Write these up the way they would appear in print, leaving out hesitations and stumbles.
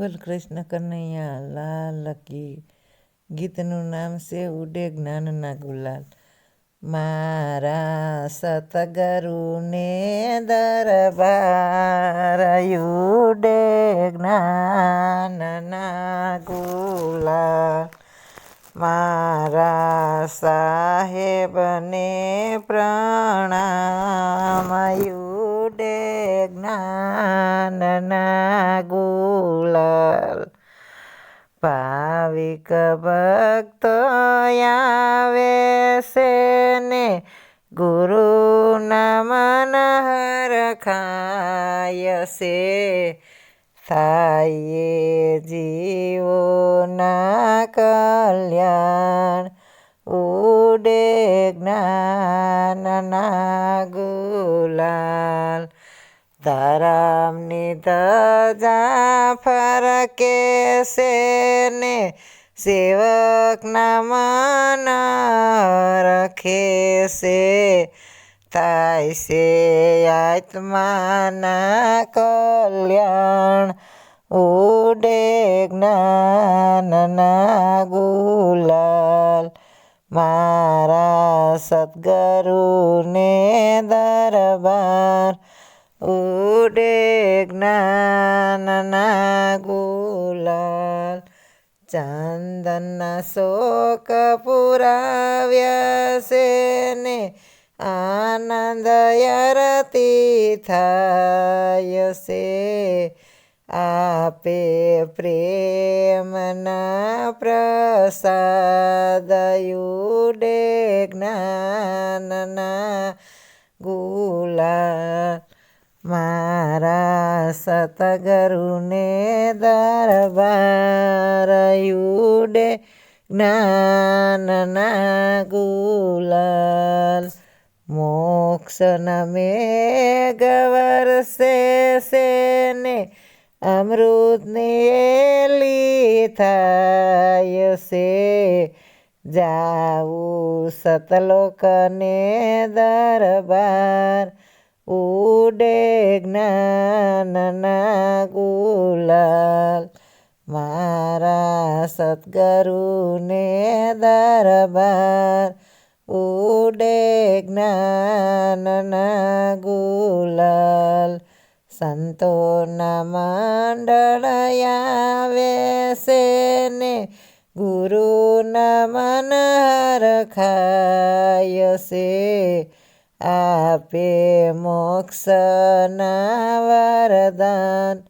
બોલ કૃષ્ણ કનૈયા લાલ કી. ગીતનું નામ છે ઉડે જ્ઞાનના ગુલાલ. મારા સતગુરુને દરબાર ઉડે જ્ઞાનના ગુલાલ. મારા સાહેબને પ્રણામ ઉડે જ્ઞાનના ગુલાલ. ભાવિક ભક્તો આવે છે ને ગુરુના મન હરખાય છે. થાય જીવોના કલ્યાણ ઉડે જ્ઞાનના ગુલાલ. ધરમની ધજા ફરકે છે ને સેવકના મન રખે છે. થાય છે આત્માના કલ્યાણ ઉડે જ્ઞાનના ગુલાલ. મારા સદ્ગુરુને દરબાર ઉડે જ્ઞાનના ગુલાલ. ચાંદનના શોક પુરાવ્યા છે ને આનંદ આરતી થાય છે. આપે પ્રેમના પ્રસાદ ઉડે જ્ઞાનના ગુલાલ. મારા સતગુરુને દરબાર ઉડે જ્ઞાનના ગુલાલ. મોક્ષના મેઘ વરસે છે ને અમૃતની એલી થાય છે. જાવું સતલોકને દરબાર ઉડે જ્ઞાનના ગુલાલ. મારા સદ્ગુરુને દરબાર ઉડે જ્ઞાનના ગુલાલ. સંતોના મંડળ આવે છે ને ગુરુના મન હરખાય છે. આપે મોક્ષના વરદાન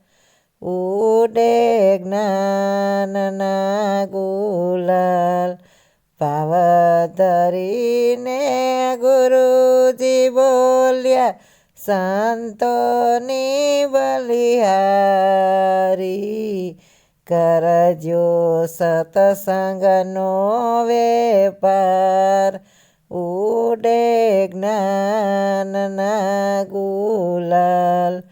ઉડે જ્ઞાનના ગુલાલ. ભાવ ધરીને ગુરુજી બોલ્યા સંતોની બલિહારી. કરજો સત્સંગનો વેપાર ઉડે જ્ઞાનના ગુલાલ.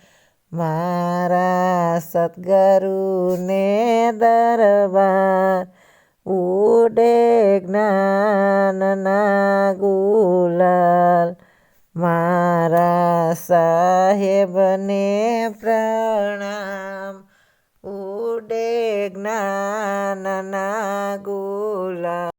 મારા સદ્ગુરુને દરબાર ઉડે જ્ઞાનના ગુલાલ. મારા સાહેબને પ્રણામ ઉડે જ્ઞાનના ગુલાલ.